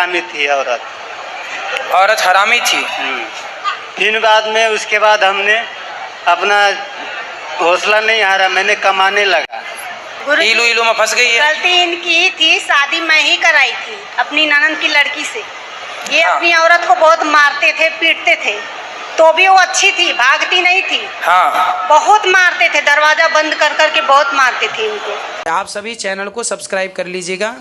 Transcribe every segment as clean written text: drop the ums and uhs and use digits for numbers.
हरामी थी औरत। औरत हरामी थी। फिर बाद में उसके बाद हमने अपना हौसला नहीं हारा, मैंने कमाने लगा। इलू इलू में फंस गई है। गलती इनकी थी, शादी मैं ही कराई थी अपनी ननद की लड़की से। ये हाँ। अपनी औरत को बहुत मारते थे, पीटते थे, तो भी वो अच्छी थी, भागती नहीं थी। हाँ, बहुत मारते थे, दरवाजा बंद कर करके बहुत मारते थे इनको। आप सभी चैनल को सब्सक्राइब कर लीजिएगा।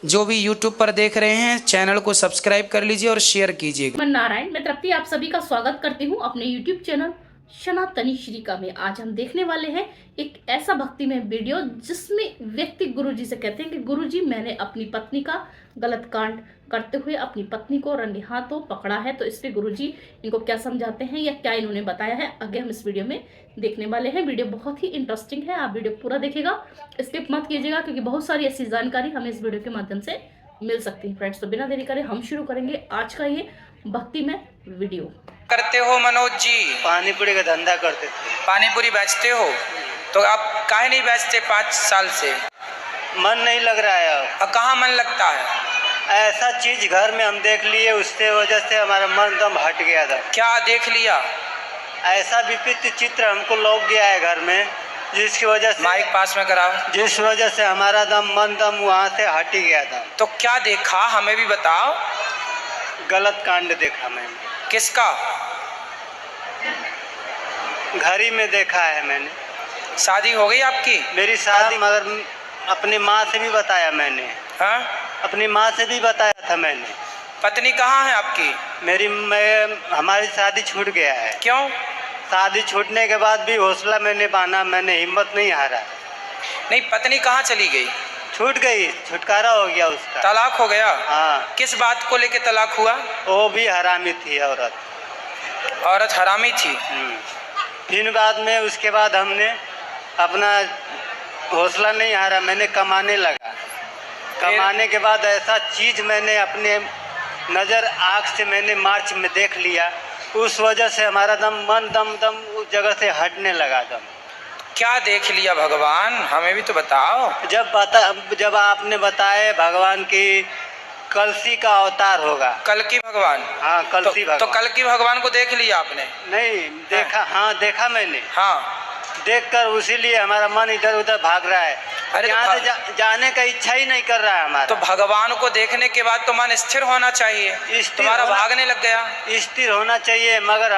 जो भी YouTube पर देख रहे हैं चैनल को सब्सक्राइब कर लीजिए और शेयर कीजिएगा। नारायण, मैं तृप्ति आप सभी का स्वागत करती हूं अपने YouTube चैनल सनातनी श्रीका में। आज हम देखने वाले हैं एक ऐसा भक्तिमय वीडियो जिसमें व्यक्ति गुरुजी से कहते हैं कि गुरुजी, मैंने अपनी पत्नी का गलत कांड करते हुए अपनी पत्नी को रंगे हाथों पकड़ा है। तो इस पे गुरुजी इनको क्या समझाते हैं या क्या इन्होंने बताया है, आगे हम इस वीडियो में देखने वाले हैं। वीडियो बहुत ही इंटरेस्टिंग है, आप वीडियो पूरा देखिएगा, स्किप मत कीजिएगा, क्योंकि बहुत सारी ऐसी जानकारी हमें इस वीडियो के माध्यम से मिल सकती है। फ्रेंड्स, तो बिना देरी करे हम शुरू करेंगे आज का ये भक्तिमय वीडियो। करते हो मनोज जी? पानी पूरी का धंधा करते थे। पानी पूरी बेचते हो, तो आप काहे नहीं बेचते 5 साल से? मन नहीं लग रहा है अब। और कहाँ मन लगता है? ऐसा चीज घर में हम देख लिए, उससे वजह से हमारा मन दम हट गया था। क्या देख लिया? ऐसा विपरीत चित्र हमको लौक गया है घर में, जिसकी वजह से माइक पास में कराओ। जिस वजह से हमारा मन दम वहाँ से हट ही गया था। तो क्या देखा, हमें भी बताओ। गलत कांड देखा मैंने। किसका? घर ही में देखा है मैंने। शादी हो गई आपकी? मेरी शादी, मगर अपनी माँ से भी बताया मैंने। हाँ? अपनी माँ से भी बताया था मैंने। पत्नी कहाँ है आपकी? हमारी शादी छूट गया है। क्यों? शादी छूटने के बाद भी हौसला मैंने बांधा, मैंने हिम्मत नहीं हारा। नहीं, पत्नी कहाँ चली गई? छूट गई, छुटकारा हो गया उसका। तलाक हो गया? हाँ। किस बात को लेके तलाक हुआ? वो भी हरामी थी औरत। औरत हरामी थी। फिर बाद में उसके बाद हमने अपना हौसला नहीं हारा, मैंने कमाने लगा। कमाने के बाद ऐसा चीज मैंने अपने नज़र आँख से मैंने मार्च में देख लिया, उस वजह से हमारा मन दम उस जगह से हटने लगा दम। क्या देख लिया भगवान, हमें भी तो बताओ। जब आपने बताए भगवान की कलसी का अवतार होगा। कल की भगवान? हाँ, कलसी भगवान। तो कल की भगवान को देख लिया आपने? नहीं देखा। हाँ, देखा मैंने। हाँ। देखकर उसीलिए हमारा मन इधर उधर भाग रहा है। अरे यहाँ से जाने का इच्छा ही नहीं कर रहा है हमारा। तो भगवान को देखने के बाद तो मन स्थिर होना चाहिए। तुम्हारा भागने लग गया। स्थिर होना चाहिए, मगर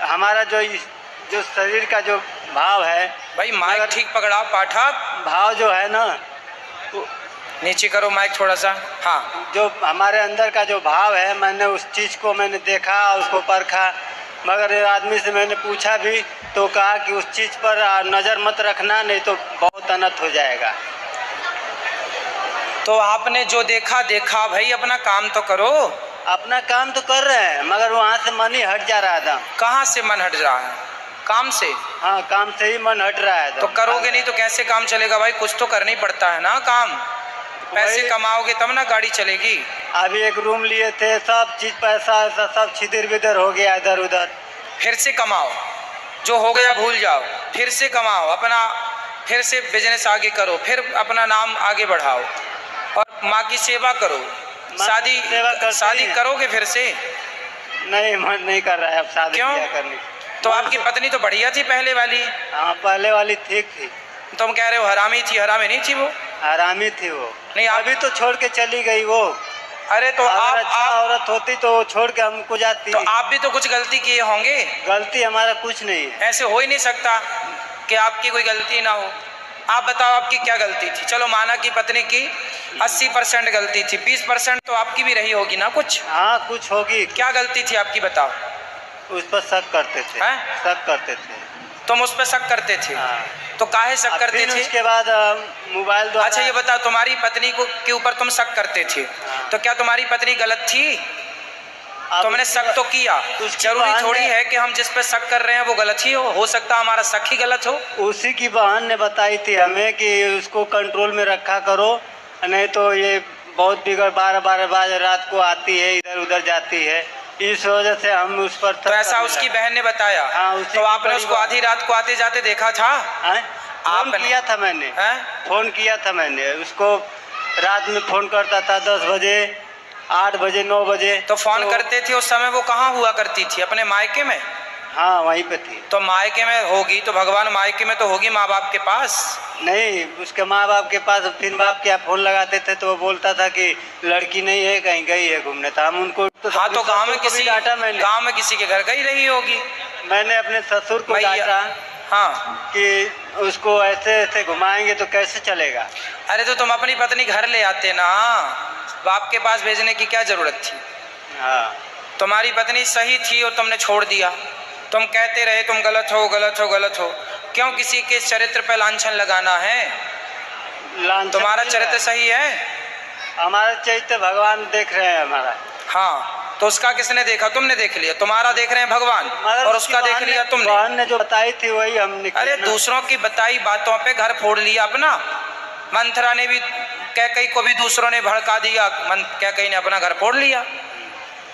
हमारा जो शरीर का जो भाव है। भाई माइक ठीक पकड़ाओ पाठक। भाव जो है ना, नीचे करो माइक थोड़ा सा। हाँ। जो हमारे अंदर का जो भाव है, मैंने उस चीज़ को मैंने देखा, उसको परखा। मगर आदमी से मैंने पूछा भी तो कहा कि उस चीज़ पर नज़र मत रखना, नहीं तो बहुत अनर्थ हो जाएगा। तो आपने जो देखा भाई, अपना काम तो करो। अपना काम तो कर रहे हैं, मगर वहाँ से मन ही हट जा रहा था। कहाँ से मन हट रहा है? काम से? हाँ, काम से ही मन हट रहा है। तो करोगे नहीं तो कैसे काम चलेगा भाई? कुछ तो करना ही पड़ता है ना काम। पैसे कमाओगे तब ना गाड़ी चलेगी। अभी एक रूम लिए थे, सब चीज पैसा ऐसा सब छिदर बिदर हो गया इधर उधर। फिर से कमाओ, जो हो गया भूल जाओ, फिर से कमाओ, अपना फिर से बिजनेस आगे करो, फिर अपना नाम आगे बढ़ाओ और माँ की सेवा करो। शादी करोगे फिर से? नहीं, मन नहीं कर रहा है अब शादी करने। तो आपकी पत्नी तो बढ़िया थी पहले वाली। हाँ, पहले वाली ठीक थी। तुम कह रहे हो हरामी थी? हरामी नहीं थी वो। हरामी थी वो। नहीं, अभी तो छोड़ के चली गई वो। अरे तो आप औरत होती तो छोड़ के हमको जाती। तो आप भी तो कुछ गलती किए होंगे। गलती हमारा कुछ नहीं है। ऐसे हो ही नहीं सकता कि आपकी कोई गलती ना हो। आप बताओ आपकी क्या गलती थी? चलो माना कि पत्नी की 80% गलती थी, 20% तो आपकी भी रही होगी ना कुछ। हाँ, कुछ होगी। क्या गलती थी आपकी बताओ? उस पर शक करते थे। शक करते थे। तुम उस पर शक करते थे? हाँ। तो काहे शक करते थे? उसके बाद मोबाइल द्वारा। अच्छा ये बताओ, तुम्हारी पत्नी को के ऊपर तुम शक करते थे। हाँ। तो क्या तुम्हारी पत्नी गलत थी? तुमने शक तो किया। जरूरी थोड़ी है कि हम जिस पे शक कर रहे हैं वो गलत ही हो सकता हमारा शक ही गलत हो। उसी की बहन ने बताई थी हमें कि उसको कंट्रोल में रखा करो, नहीं तो ये बहुत बिगड़ 12 बजे रात को आती है, इधर उधर जाती है। इस वजह से हम उस पर। तो ऐसा उसकी बहन ने बताया? हाँ। तो आपने उसको आधी रात को आते जाते देखा था? फोन किया था मैंने। फोन किया था मैंने उसको, रात में फ़ोन करता था 10 बजे, 8 बजे, 9 बजे। तो फोन करते थे उस समय, वो कहाँ हुआ करती थी? अपने मायके में? हाँ, वहीं पे थी। तो मायके में होगी तो भगवान मायके में तो होगी माँ बाप के पास। नहीं, उसके माँ बाप के पास 3 बाप के फ़ोन लगाते थे तो वो बोलता था कि लड़की नहीं है, कहीं गई है घूमने। था हम उनको हाँ, तो गांव में ससुर को भी किसी डांटा मैंने। गांव में किसी के घर गई रही होगी। मैंने अपने ससुर को भैया। डांटा हाँ, कि उसको ऐसे ऐसे घुमाएंगे तो कैसे चलेगा। अरे तो तुम अपनी पत्नी घर ले आते ना, बाप के पास भेजने की क्या जरूरत थी? हाँ, तुम्हारी पत्नी सही थी और तुमने छोड़ दिया। तुम कहते रहे तुम गलत हो, गलत हो, गलत हो। क्यों किसी के चरित्र पर लांछन लगाना है? लांछन तुम्हारा नहीं चरित्र है। सही है। हमारा चरित्र भगवान देख रहे हैं हमारा। हाँ, तो उसका किसने देखा? तुमने देख लिया। तुम्हारा देख रहे हैं भगवान, मगर और उसकी उसका देख बहन लिया ने- तुमने। बहन ने जो बताई थी वही हमने किया अरे ना। दूसरों की बताई बातों पे घर फोड़ लिया अपना। मंथरा ने भी, कैकई को भी दूसरों ने भड़का दिया, कैकई ने अपना घर फोड़ लिया।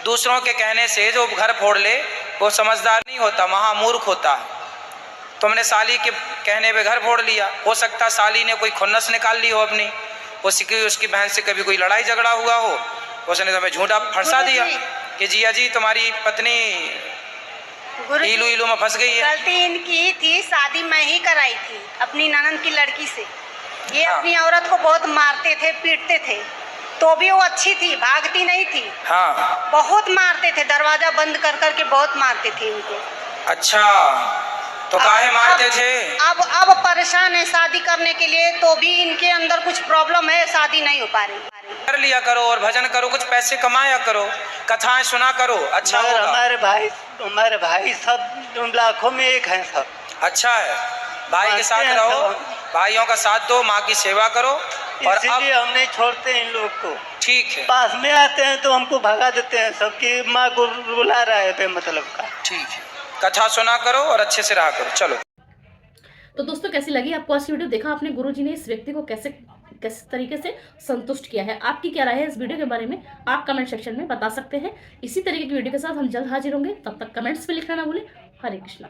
दूसरों के कहने से जो घर फोड़ ले वो समझदार नहीं होता, महामूर्ख होता है। तुमने साली के कहने पे घर फोड़ लिया। हो सकता साली ने कोई खुन्नस निकाल ली हो अपनी, उसकी बहन से कभी कोई लड़ाई झगड़ा हुआ हो, उसने तुम्हें झूठा फंसा दिया कि जिया जी तुम्हारी पत्नी गुरुजी, इलू इलू में फंस गई है। गलती इनकी थी, शादी मैं ही कराई थी अपनी ननद की लड़की से। ये हाँ। अपनी औरत को बहुत मारते थे, पीटते थे, तो भी वो अच्छी थी, भागती नहीं थी। हाँ, बहुत मारते थे, दरवाजा बंद कर करके बहुत मारते थे इनको। अच्छा, तो काहे मारते थे? अब परेशान है शादी करने के लिए, तो भी इनके अंदर कुछ प्रॉब्लम है, शादी नहीं हो पा रही। कर लिया करो और भजन करो, कुछ पैसे कमाया करो, कथाएं सुना करो, अच्छा मगर होगा। हमारे भाई सब लाखों में एक हैं सब। अच्छा है, भाई के साथ मानते हैं रहो, सब। भाइयों का साथ दो, माँ की सेवा करो। और अब इसीलिए हम नहीं छोड़ते इन लोग को। ठीक है, पास में आते हैं तो हमको भगा देते हैं, सबकी माँ को रुला रहा है मतलब का। ठीक है, कथा सुना करो और अच्छे से रहा करो। चलो। तो दोस्तों कैसी लगी आपको आज की वीडियो? देखा आपने गुरुजी ने इस व्यक्ति को कैसे तरीके से संतुष्ट किया है। आपकी क्या राय है इस वीडियो के बारे में, आप कमेंट सेक्शन में बता सकते हैं। इसी तरीके की वीडियो के साथ हम जल्द हाजिर होंगे, तब तक कमेंट्स में लिखना ना भूलें। हरे कृष्णा।